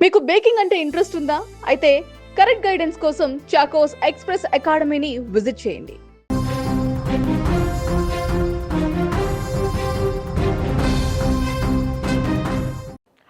మీకు బేకింగ్ అంటే ఇంట్రెస్ట్ ఉందా? అయితే కరెక్ట్ గైడెన్స్ కోసం చాకోస్ ఎక్స్‌ప్రెస్ అకాడమీని విజిట్ చేయండి.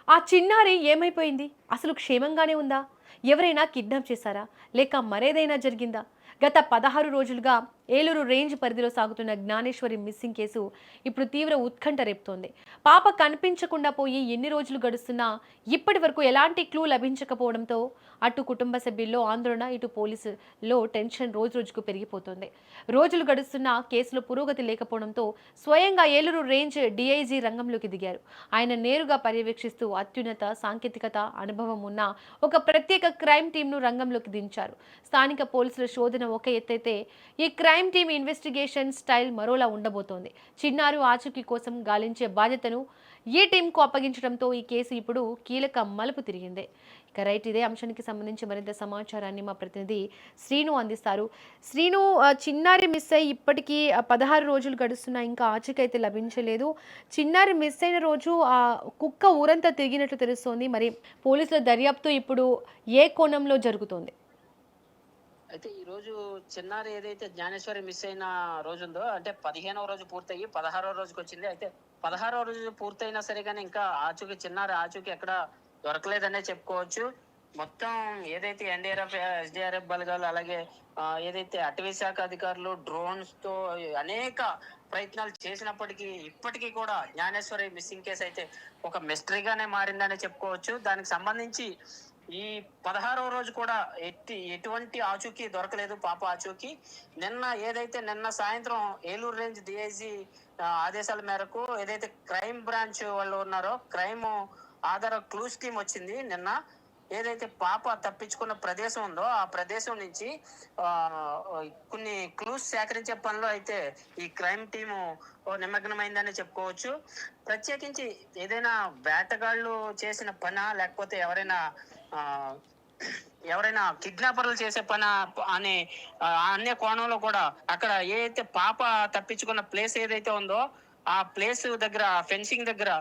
ఆ చిన్నారి ఏమైపోయింది? అసలు క్షేమంగానే ఉందా? ఎవరైనా కిడ్నాప్ చేశారా? లేక మరేదైనా జరిగిందా? గత 16 రోజులుగా ఏలూరు రేంజ్ పరిధిలో సాగుతున్న జ్ఞానేశ్వరి మిస్సింగ్ కేసు ఇప్పుడు తీవ్ర ఉత్కంఠ రేపుతోంది. పాప కనిపించకుండా పోయి ఎన్ని రోజులు గడుస్తున్నా ఇప్పటి వరకు ఎలాంటి క్లూ లభించకపోవడంతో అటు కుటుంబ సభ్యుల్లో ఆందోళన, ఇటు పోలీసులో టెన్షన్ రోజు రోజుకు పెరిగిపోతోంది. రోజులు గడుస్తున్నా కేసులో పురోగతి లేకపోవడంతో స్వయంగా ఏలూరు రేంజ్ డీఐజీ రంగంలోకి దిగారు. ఆయన నేరుగా పర్యవేక్షిస్తూ అత్యున్నత సాంకేతికత అనుభవం ఉన్న ఒక ప్రత్యేక క్రైమ్ టీంను రంగంలోకి దించారు. స్థానిక పోలీసుల శోధన ఒక ఎత్తైతే ఈ క్రైమ్ టీమ్ ఇన్వెస్టిగేషన్ స్టైల్ మరోలా ఉండబోతోంది. చిన్నారు ఆచూకీ కోసం గాలించే బాధ్యతను ఈ టీంకు అప్పగించడంతో ఈ కేసు ఇప్పుడు కీలక మలుపు తిరిగింది. ఇక రైట్, ఇదే అంశానికి సంబంధించి మరింత సమాచారాన్ని మా ప్రతినిధి శ్రీను అందిస్తారు. శ్రీను, చిన్నారి మిస్ అయ్యి ఇప్పటికీ 16 రోజులు గడుస్తున్నా ఇంకా ఆచూకీ అయితే లభించలేదు. చిన్నారి మిస్ అయిన రోజు ఆ కుక్క ఊరంతా తిరిగినట్లు తెలుస్తోంది. మరి పోలీసుల దర్యాప్తు ఇప్పుడు ఏ కోణంలో జరుగుతోంది? అయితే ఈ రోజు చిన్నారి ఏదైతే జ్ఞానేశ్వరి మిస్ అయిన రోజు ఉందో, అంటే 15వ రోజు పూర్తయి 16వ రోజుకి వచ్చింది. అయితే 16వ రోజు పూర్తయినా సరే కానీ ఇంకా చిన్నారి ఆచూకీ ఎక్కడ దొరకలేదనే చెప్పుకోవచ్చు. మొత్తం ఏదైతే ఎన్డీఆర్ఎఫ్, ఎస్డీఆర్ఎఫ్ బలగాలు, అలాగే ఏదైతే అటవీ శాఖ అధికారులు డ్రోన్స్ తో అనేక ప్రయత్నాలు చేసినప్పటికీ ఇప్పటికీ కూడా జ్ఞానేశ్వరి మిస్సింగ్ కేసు అయితే ఒక మిస్టరీగానే మారిందనే చెప్పుకోవచ్చు. దానికి సంబంధించి ఈ 16వ రోజు కూడా ఎటువంటి ఆచూకీ దొరకలేదు, పాప ఆచూకీ. నిన్న సాయంత్రం ఏలూరు రేంజ్ డిఐజీ ఆదేశాల మేరకు ఏదైతే క్రైమ్ బ్రాంచ్ వాళ్ళు ఉన్నారో, క్రైమ్ ఆధార క్లూస్ టీమ్ వచ్చింది. నిన్న ఏదైతే పాప తప్పించుకున్న ప్రదేశం ఉందో ఆ ప్రదేశం నుంచి ఆ కొన్ని క్లూస్ సేకరించే పనిలో అయితే ఈ క్రైమ్ టీము నిమగ్నమైందని చెప్పుకోవచ్చు. ప్రత్యేకించి ఏదైనా వేటగాళ్ళు చేసిన పనా, లేకపోతే ఆ ఎవరైనా కిడ్నాపర్లు చేసే పని అనే అనే కోణంలో కూడా అక్కడ ఏదైతే పాప తప్పించుకున్న ప్లేస్ ఏదైతే ఉందో ఆ ప్లేస్ దగ్గర, ఫెన్సింగ్ దగ్గర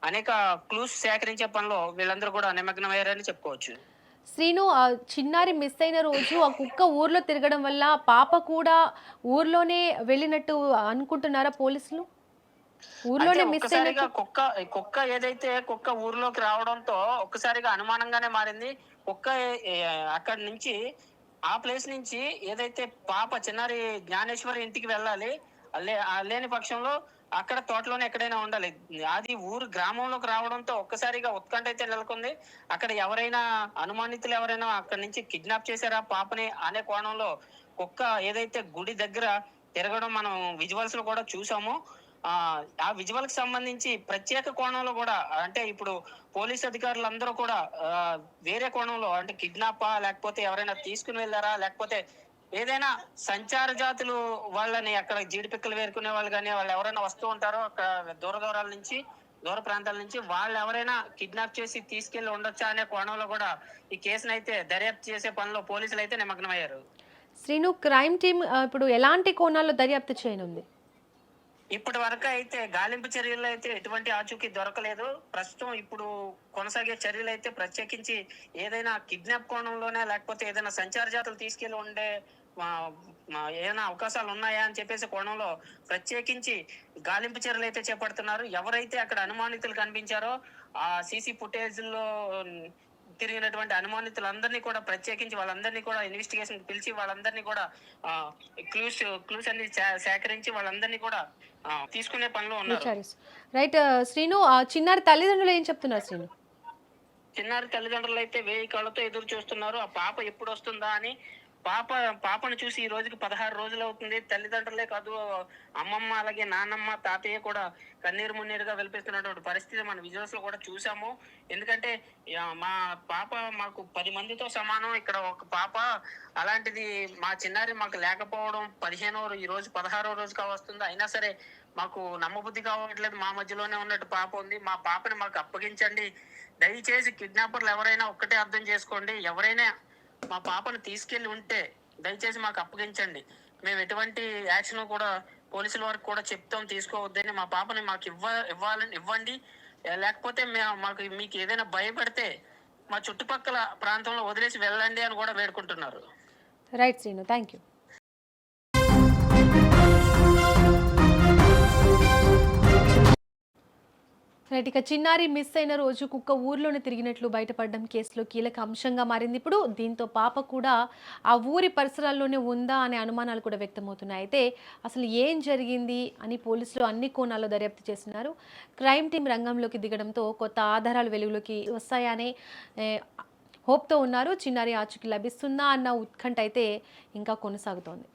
అనేక క్లూస్ సేకరించే పనిలో వీళ్ళందరూ కూడా నిమగ్నమయ్యారని చెప్పుకోవచ్చు. శ్రీను, ఆ చిన్నారి మిస్ అయిన రోజు ఆ కుక్క ఊర్లో తిరగడం వల్ల పాప కూడా ఊర్లోనే వెళ్ళినట్టు అనుకుంటున్నారా పోలీసులు? అయితే ఊర్లోనే మిస్ ఒక్కసారిగా అయినట్టు. కుక్క ఏదైతే కుక్క ఊర్లోకి రావడంతో ఒక్కసారిగా అనుమానంగానే మారింది. కుక్క అక్కడి నుంచి, ఆ ప్లేస్ నుంచి ఏదైతే పాప చిన్నారి జ్ఞానేశ్వరి ఇంటికి వెళ్ళాలి, లేని పక్షంలో అక్కడ తోటలోనే ఎక్కడైనా ఉండాలి. అది ఊరు గ్రామంలోకి రావడంతో ఒక్కసారిగా ఉత్కంఠ అయితే నెలకొంది. అక్కడ ఎవరైనా అనుమానితులు ఎవరైనా అక్కడి నుంచి కిడ్నాప్ చేశారా పాపని అనే కోణంలో కుక్క ఏదైతే గుడి దగ్గర తిరగడం మనం విజువల్స్ లో కూడా చూసాము. ఆ విజువల్ కి సంబంధించి ప్రత్యేక కోణంలో కూడా, అంటే ఇప్పుడు పోలీస్ అధికారులు అందరూ కూడా వేరే కోణంలో, అంటే కిడ్నాపా, లేకపోతే ఎవరైనా తీసుకుని వెళ్ళారా, లేకపోతే ఏదైనా సంచార జాతులు వాళ్ళని అక్కడ జీడిపిక్కలు వేరుకునే వాళ్ళు కానీ, వాళ్ళు ఎవరైనా వస్తూ ఉంటారో అక్కడ దూర ప్రాంతాల నుంచి వాళ్ళు ఎవరైనా కిడ్నాప్ చేసి తీసుకెళ్లి ఉండొచ్చా అనే కోణంలో కూడా ఈ కేసును అయితే దర్యాప్తు చేసే పనిలో పోలీసులు అయితే నిమగ్నమయ్యారు. శ్రీను, క్రైమ్ టీమ్ ఇప్పుడు ఎలాంటి కోణాల్లో దర్యాప్తు చేయనుంది? ఇప్పటి వరకు అయితే గాలింపు చర్యల్లో అయితే ఎటువంటి ఆచూకీ దొరకలేదు. ప్రస్తుతం ఇప్పుడు కొనసాగే చర్యలు అయితే ప్రత్యేకించి ఏదైనా కిడ్నాప్ కోణంలోనే, లేకపోతే ఏదైనా సంచార జాతులు తీసుకెళ్లి ఉండే ఏదైనా అవకాశాలు ఉన్నాయా అని చెప్పేసి కోణంలో ప్రత్యేకించి గాలింపు చర్యలు అయితే చేపడుతున్నారు. ఎవరైతే అక్కడ అనుమానితులు కనిపించారో ఆ సీసీ ఫుటేజ్ లో తిరిగినటువంటి అనుమానితులందరినీ కూడా ప్రత్యేకించి వాళ్ళందరినీ కూడా ఇన్వెస్టిగేషన్ పిలిచి వాళ్ళందరినీ కూడా క్లూస్ అన్ని సేకరించి వాళ్ళందరినీ కూడా తీసుకునే పనిలో ఉన్నారు. రైట్ శ్రీను, ఆ చిన్నారి తల్లిదండ్రులు ఏం చెప్తున్నారు శ్రీను? చిన్నారి తల్లిదండ్రులు అయితే వేయి కళ్ళతో ఎదురు చూస్తున్నారు ఆ పాప ఎప్పుడు వస్తుందా అని. పాపను చూసి ఈ రోజుకి 16 రోజులు అవుతుంది. తల్లిదండ్రులే కాదు, అమ్మమ్మ, అలాగే నాన్నమ్మ, తాతయ్య కూడా కన్నీరు మున్నీరుగా వెలిపిస్తున్నటువంటి పరిస్థితి మన విజువల్స్ లో కూడా చూసాము. ఎందుకంటే మా పాప మాకు 10 మందితో సమానం, ఇక్కడ ఒక పాప, అలాంటిది మా చిన్నారి మాకు లేకపోవడం, ఈ రోజు 16వ రోజుగా వస్తుంది, అయినా సరే మాకు నమ్మబుద్ధి కావట్లేదు. మా మధ్యలోనే ఉన్నట్టు పాప ఉంది, మా పాపని మాకు అప్పగించండి, దయచేసి కిడ్నాపర్లు ఎవరైనా ఒక్కటే అర్థం చేసుకోండి, ఎవరైనా మా పాపను తీసుకెళ్లి ఉంటే దయచేసి మాకు అప్పగించండి, మేము ఎటువంటి యాక్షన్ కూడా పోలీసుల వరకు కూడా చెప్తాం, తీసుకోవద్దని, మా పాపని మాకు ఇవ్వండి, లేకపోతే మీకు ఏదైనా భయపడితే మా చుట్టుపక్కల ప్రాంతంలో వదిలేసి వెళ్ళండి అని కూడా వేడుకుంటున్నారు. Right Srinu, thank you. Right, ఇక చిన్నారి మిస్ అయిన రోజు కుక్క ఊర్లోనే తిరిగినట్లు బయటపడడం కేసులో కీలక అంశంగా మారింది ఇప్పుడు. దీంతో పాప కూడా ఆ ఊరి పరిసరాల్లోనే ఉందా అనే అనుమానాలు కూడా వ్యక్తమవుతున్నాయి. అయితే అసలు ఏం జరిగింది అని పోలీసులు అన్ని కోణాల్లో దర్యాప్తు చేస్తున్నారు. క్రైమ్ టీం రంగంలోకి దిగడంతో కొత్త ఆధారాలు వెలుగులోకి వస్తాయనే హోప్తో ఉన్నారు. చిన్నారి ఆచూకీ లభిస్తుందా అన్న ఉత్కంఠ అయితే ఇంకా కొనసాగుతోంది.